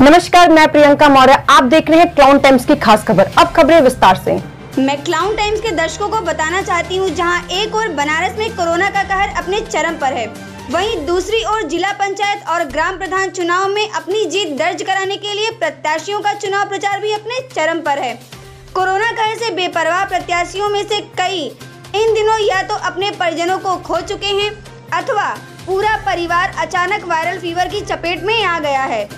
नमस्कार, मैं प्रियंका मौर्य। आप देख रहे हैं क्लाउन टाइम्स की खास खबर। अब खबरें विस्तार से। मैं क्लाउन टाइम्स के दर्शकों को बताना चाहती हूं, जहां एक ओर बनारस में कोरोना का कहर अपने चरम पर है, वहीं दूसरी ओर जिला पंचायत और ग्राम प्रधान चुनाव में अपनी जीत दर्ज कराने के लिए प्रत्याशियों का चुनाव प्रचार भी अपने चरम पर है। कोरोना कहर से बेपरवाह प्रत्याशियों में से कई इन दिनों या तो अपने परिजनों को खो चुके हैं अथवा पूरा परिवार अचानक वायरल फीवर की चपेट में आ गया है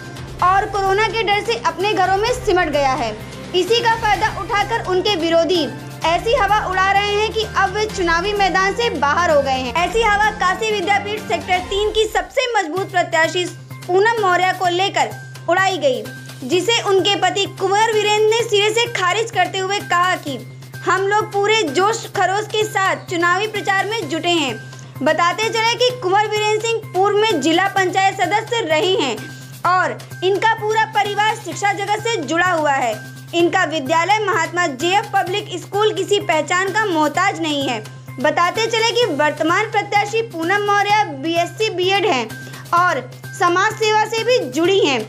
और कोरोना के डर से अपने घरों में सिमट गया है। इसी का फायदा उठाकर उनके विरोधी ऐसी हवा उड़ा रहे हैं कि अब वे चुनावी मैदान से बाहर हो गए हैं। ऐसी हवा काशी विद्यापीठ सेक्टर 3 की सबसे मजबूत प्रत्याशी पूनम मौर्य को लेकर उड़ाई गई, जिसे उनके पति कुंवर वीरेंद्र ने सिरे से खारिज करते हुए कहा कि हम लोग पूरे जोश खरोश के साथ चुनावी प्रचार में जुटे हैं। बताते चले कि कुंवर वीरेंद्र सिंह पूर्व में जिला पंचायत सदस्य रहे हैं और इनका पूरा परिवार शिक्षा जगत से जुड़ा हुआ है। इनका विद्यालय महात्मा जेएफ पब्लिक स्कूल किसी पहचान का मोहताज नहीं है। बताते चले कि वर्तमान प्रत्याशी पूनम मौर्य बीएससी बीएड हैं और समाज सेवा से भी जुड़ी हैं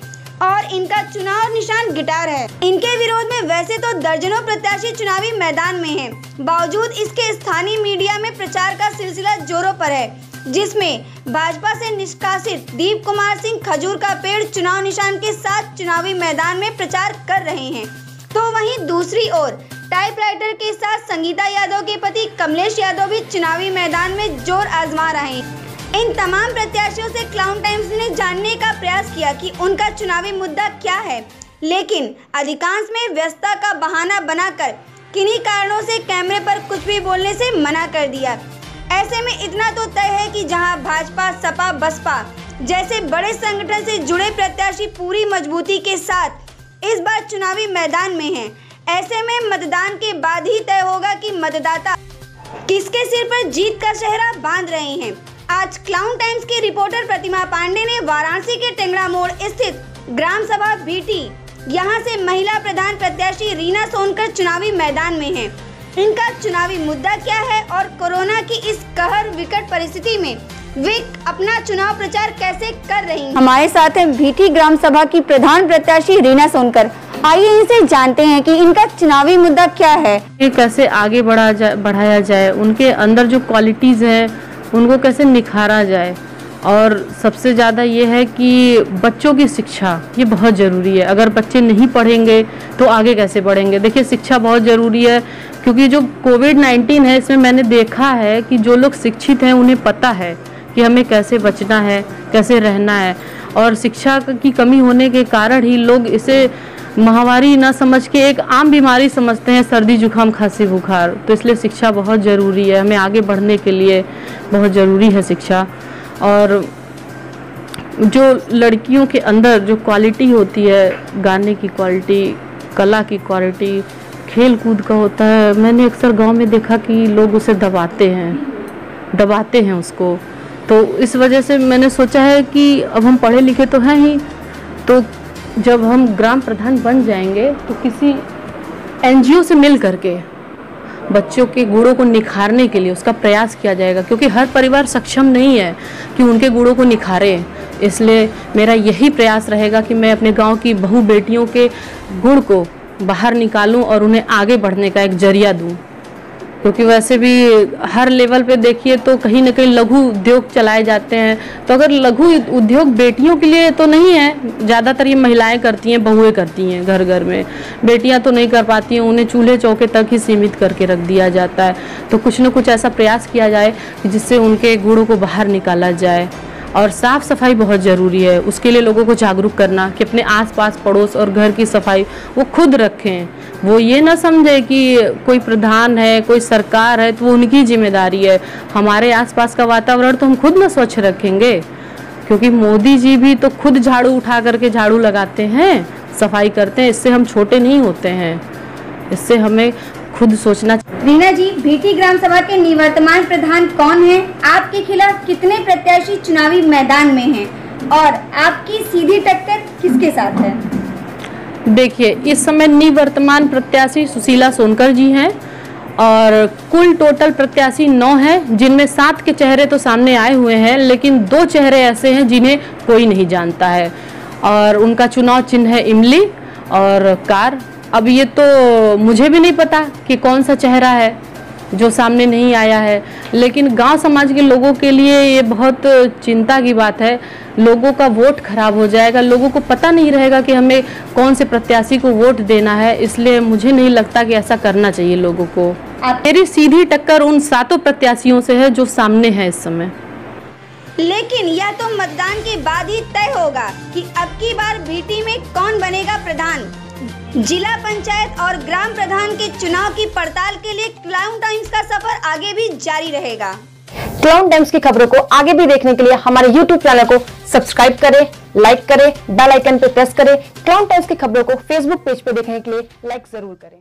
और इनका चुनाव निशान गिटार है। इनके विरोध में वैसे तो दर्जनों प्रत्याशी चुनावी मैदान में हैं, बावजूद इसके स्थानीय मीडिया में प्रचार का सिलसिला जोरों पर है, जिसमें भाजपा से निष्कासित दीप कुमार सिंह खजूर का पेड़ चुनाव निशान के साथ चुनावी मैदान में प्रचार कर रहे हैं। तो वहीं दूसरी ओर टाइपराइटर के साथ संगीता यादव के पति कमलेश यादव भी चुनावी मैदान में जोर आजमा रहे हैं। इन तमाम प्रत्याशियों से क्लाउन टाइम्स ने जानने का प्रयास किया कि उनका चुनावी मुद्दा क्या है, लेकिन अधिकांश में व्यस्तता का बहाना बनाकर किन्हीं कारणों से कैमरे पर कुछ भी बोलने से मना कर दिया। ऐसे में इतना तो तय है कि जहां भाजपा, सपा, बसपा जैसे बड़े संगठन से जुड़े प्रत्याशी पूरी मजबूती के साथ इस बार चुनावी मैदान में हैं, ऐसे में मतदान के बाद ही तय होगा कि मतदाता किसके सिर पर जीत का सेहरा बांध रहे हैं। आज क्लाउन टाइम्स के रिपोर्टर प्रतिमा पांडे ने वाराणसी के टेंगड़ा मोड़ स्थित ग्राम सभा बीटी यहां से महिला प्रधान प्रत्याशी रीना सोनकर चुनावी मैदान में हैं। इनका चुनावी मुद्दा क्या है और कोरोना की इस कहर विकट परिस्थिति में वे अपना चुनाव प्रचार कैसे कर रही हैं। हमारे साथ हैं भीटी ग्राम सभा की प्रधान प्रत्याशी रीना सोनकर। आइए इनसे जानते हैं कि इनका चुनावी मुद्दा क्या है, कैसे आगे बढ़ाया जाए, उनके अंदर जो क्वालिटीज हैं उनको कैसे निखारा जाए, और सबसे ज़्यादा ये है कि बच्चों की शिक्षा ये बहुत ज़रूरी है। अगर बच्चे नहीं पढ़ेंगे तो आगे कैसे बढ़ेंगे। देखिए, शिक्षा बहुत ज़रूरी है, क्योंकि जो कोविड-19 है इसमें मैंने देखा है कि जो लोग शिक्षित हैं उन्हें पता है कि हमें कैसे बचना है, कैसे रहना है, और शिक्षा की कमी होने के कारण ही लोग इसे महामारी ना समझ के एक आम बीमारी समझते हैं, सर्दी जुकाम खांसी बुखार। तो इसलिए शिक्षा बहुत ज़रूरी है, हमें आगे बढ़ने के लिए बहुत ज़रूरी है शिक्षा। और जो लड़कियों के अंदर जो क्वालिटी होती है, गाने की क्वालिटी, कला की क्वालिटी, खेल कूद का होता है, मैंने अक्सर गांव में देखा कि लोग उसे दबाते हैं उसको। तो इस वजह से मैंने सोचा है कि अब हम पढ़े लिखे तो हैं ही, तो जब हम ग्राम प्रधान बन जाएंगे तो किसी एनजीओ से मिल करके बच्चों के गुणों को निखारने के लिए उसका प्रयास किया जाएगा, क्योंकि हर परिवार सक्षम नहीं है कि उनके गुणों को निखारे। इसलिए मेरा यही प्रयास रहेगा कि मैं अपने गांव की बहू बेटियों के गुण को बाहर निकालूं और उन्हें आगे बढ़ने का एक जरिया दूं। क्योंकि वैसे भी हर लेवल पे देखिए तो कहीं ना कहीं लघु उद्योग चलाए जाते हैं, तो अगर लघु उद्योग बेटियों के लिए तो नहीं है, ज़्यादातर ये महिलाएं करती हैं, बहुएं करती हैं घर घर में, बेटियां तो नहीं कर पाती हैं, उन्हें चूल्हे चौके तक ही सीमित करके रख दिया जाता है। तो कुछ न कुछ ऐसा प्रयास किया जाए जिससे उनके गुणों को बाहर निकाला जाए। और साफ़ सफाई बहुत ज़रूरी है, उसके लिए लोगों को जागरूक करना कि अपने आसपास पड़ोस और घर की सफाई वो खुद रखें। वो ये ना समझे कि कोई प्रधान है, कोई सरकार है तो वो उनकी जिम्मेदारी है। हमारे आसपास का वातावरण तो हम खुद ना स्वच्छ रखेंगे, क्योंकि मोदी जी भी तो खुद झाड़ू उठा करके झाड़ू लगाते हैं, सफाई करते हैं। इससे हम छोटे नहीं होते हैं, इससे हमें खुद सोचना। रीना जी, भीटी ग्राम सभा के निवर्तमान प्रधान कौन हैं? आपके खिलाफ कितने प्रत्याशी चुनावी मैदान में हैं और आपकी सीधी टक्कर किसके साथ है? देखिए, इस समय निवर्तमान प्रत्याशी सुशीला सोनकर जी हैं और कुल टोटल प्रत्याशी 9 हैं, जिनमें 7 के चेहरे तो सामने आए हुए हैं, लेकिन 2 चेहरे ऐसे हैं जिन्हें कोई नहीं जानता है। और उनका चुनाव चिन्ह है इमली और कार। अब ये तो मुझे भी नहीं पता कि कौन सा चेहरा है जो सामने नहीं आया है, लेकिन गांव समाज के लोगों के लिए ये बहुत चिंता की बात है। लोगों का वोट खराब हो जाएगा, लोगों को पता नहीं रहेगा कि हमें कौन से प्रत्याशी को वोट देना है, इसलिए मुझे नहीं लगता कि ऐसा करना चाहिए लोगों को। मेरी सीधी टक्कर उन 7 प्रत्याशियों से है जो सामने है इस समय। लेकिन यह तो मतदान के बाद ही तय होगा कि अब की बार बीटी में कौन बनेगा प्रधान। जिला पंचायत और ग्राम प्रधान के चुनाव की पड़ताल के लिए क्लाउन टाइम्स का सफर आगे भी जारी रहेगा। क्लाउन टाइम्स की खबरों को आगे भी देखने के लिए हमारे YouTube चैनल को सब्सक्राइब करें, लाइक करें, बेल आइकन पे प्रेस करें। क्लाउन टाइम्स की खबरों को Facebook पेज पे देखने के लिए लाइक जरूर करें।